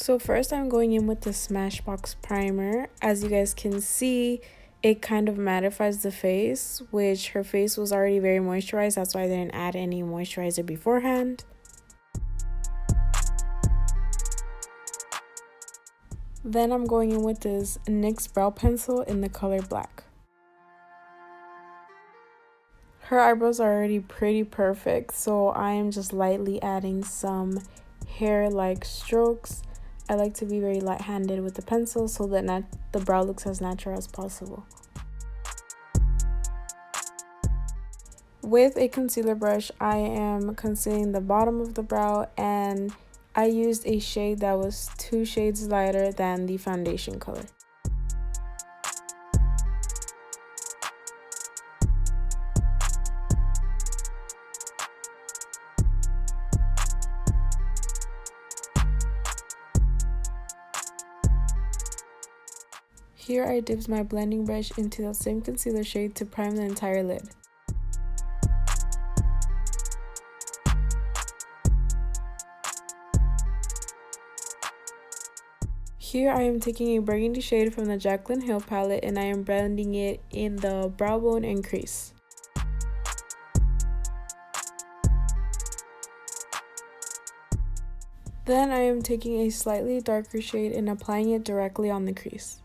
So first I'm going in with the Smashbox primer. As you guys can see, it kind of mattifies the face, which her face was already very moisturized. That's why I didn't add any moisturizer beforehand. Then I'm going in with this NYX Brow Pencil in the color black. Her eyebrows are already pretty perfect, so I am just lightly adding some hair-like strokes. I like to be very light-handed with the pencil so that the brow looks as natural as possible. With a concealer brush, I am concealing the bottom of the brow, and I used a shade that was 2 shades lighter than the foundation color. Here I dipped my blending brush into that same concealer shade to prime the entire lid. Here I am taking a burgundy shade from the Jaclyn Hill palette and I am blending it in the brow bone and crease. Then I am taking a slightly darker shade and applying it directly on the crease.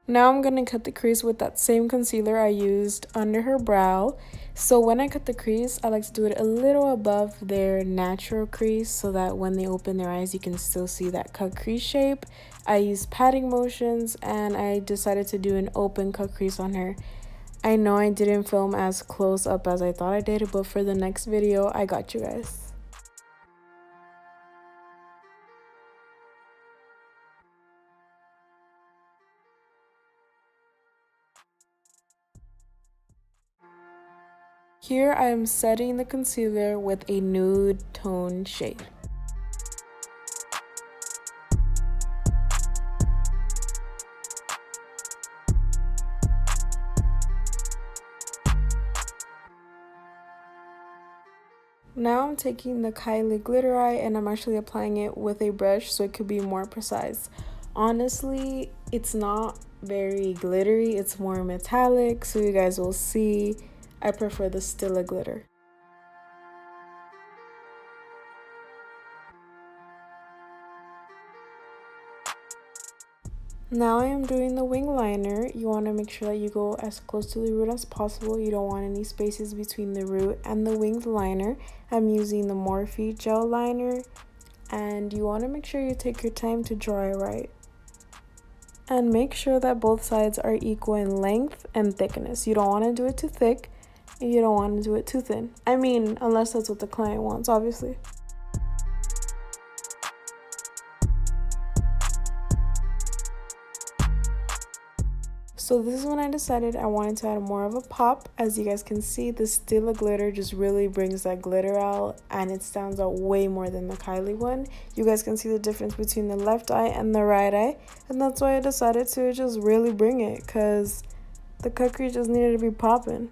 Now I'm going to cut the crease with that same concealer I used under her brow. So when I cut the crease, I like to do it a little above their natural crease so that when they open their eyes, you can still see that cut crease shape. I used patting motions and I decided to do an open cut crease on her. I know I didn't film as close up as I thought I did, but for the next video, I got you guys. Here I am setting the concealer with a nude tone shade. Now I'm taking the Kylie Glitter Eye and I'm actually applying it with a brush so it could be more precise. Honestly, it's not very glittery, it's more metallic, so you guys will see. I prefer the Stila glitter. Now I am doing the wing liner. You want to make sure that you go as close to the root as possible. You don't want any spaces between the root and the winged liner. I'm using the Morphe Gel Liner, and you want to make sure you take your time to draw it right. And make sure that both sides are equal in length and thickness. You don't want to do it too thick, and you don't want to do it too thin. I mean, unless that's what the client wants, obviously. So this is when I decided I wanted to add more of a pop. As you guys can see, the Stila glitter just really brings that glitter out and it stands out way more than the Kylie one. You guys can see the difference between the left eye and the right eye, and that's why I decided to just really bring it, because the cut crease just needed to be popping.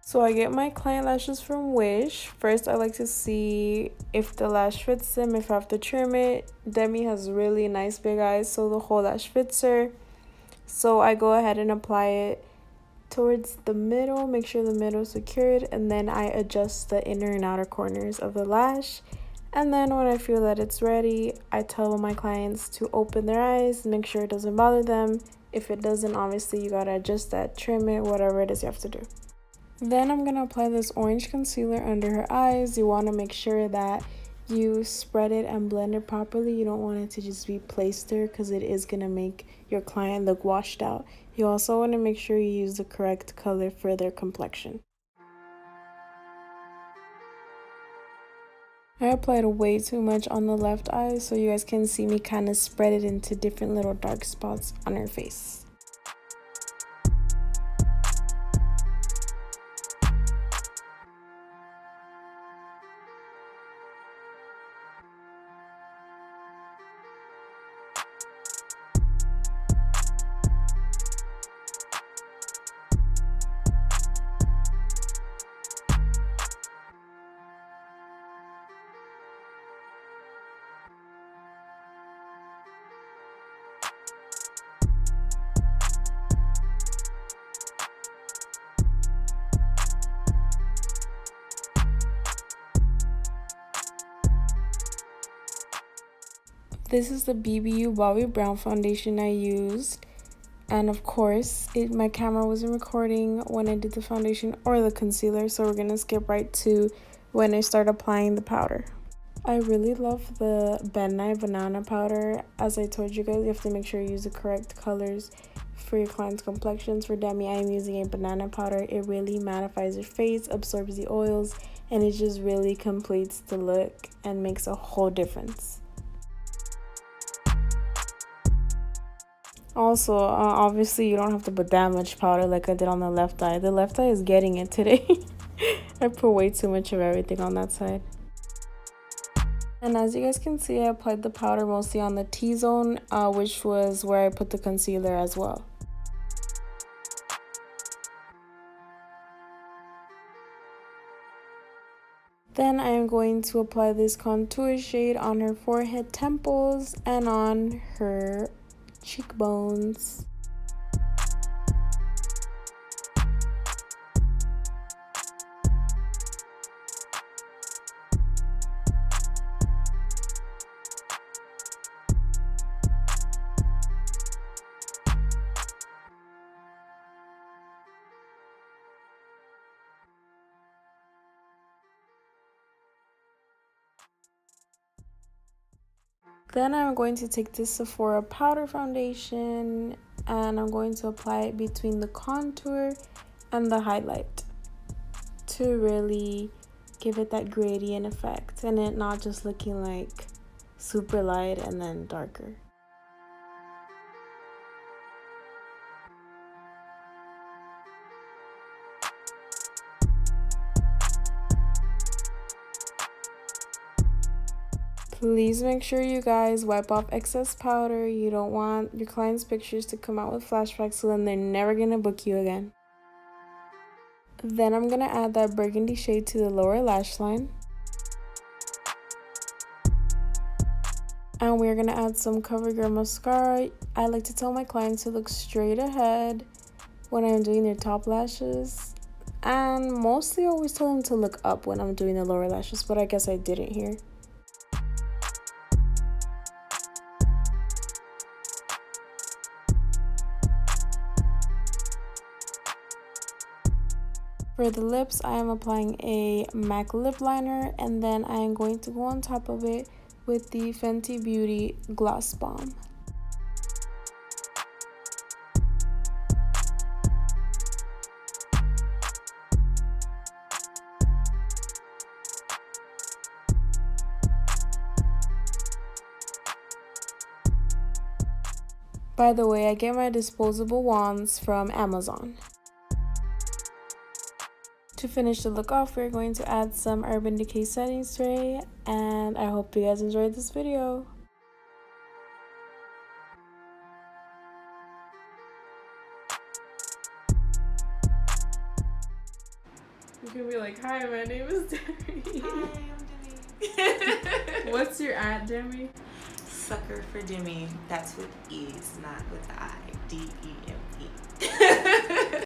So I get my client lashes from Wish. First, I like to see if the lash fits them, if I have to trim it. Demi has really nice big eyes, so the whole lash fits her. So I go ahead and apply it towards the middle, make sure the middle is secured, and then I adjust the inner and outer corners of the lash. And then when I feel that it's ready, I tell my clients to open their eyes, make sure it doesn't bother them. If it doesn't, obviously you gotta adjust that, trim it, whatever it is you have to do. Then I'm going to apply this orange concealer under her eyes. You want to make sure that you spread it and blend it properly. You don't want it to just be placed there because it is going to make your client look washed out. You also want to make sure you use the correct color for their complexion. I applied way too much on the left eye, so you guys can see me kind of spread it into different little dark spots on her face. This is the BBU Bobbi Brown foundation I used. And of course, my camera wasn't recording when I did the foundation or the concealer, so we're gonna skip right to when I start applying the powder. I really love the Ben Nye banana powder. As I told you guys, you have to make sure you use the correct colors for your client's complexions. For Demi, I am using a banana powder. It really mattifies your face, absorbs the oils, and it just really completes the look and makes a whole difference. Also, obviously you don't have to put that much powder like I did on the left eye. The left eye is getting it today. I put way too much of everything on that side. And as you guys can see, I applied the powder mostly on the T-zone, which was where I put the concealer as well. Then I am going to apply this contour shade on her forehead, temples, and on her cheekbones. Then I'm going to take this Sephora powder foundation and I'm going to apply it between the contour and the highlight to really give it that gradient effect and it not just looking like super light and then darker. Please make sure you guys wipe off excess powder. You don't want your clients' pictures to come out with flashbacks, so then they're never gonna book you again. Then I'm gonna add that burgundy shade to the lower lash line. And we're gonna add some CoverGirl mascara. I like to tell my clients to look straight ahead when I'm doing their top lashes. And mostly I always tell them to look up when I'm doing the lower lashes, but I guess I didn't here. For the lips, I am applying a MAC lip liner and then I am going to go on top of it with the Fenty Beauty Gloss Bomb. By the way, I get my disposable wands from Amazon. To finish the look off, we're going to add some Urban Decay setting spray, and I hope you guys enjoyed this video. You can be like, hi, my name is Demi. Hi, I'm Demi. What's your ad, Demi? Sucker for Demi. That's with E's, not with the I. D-E-M.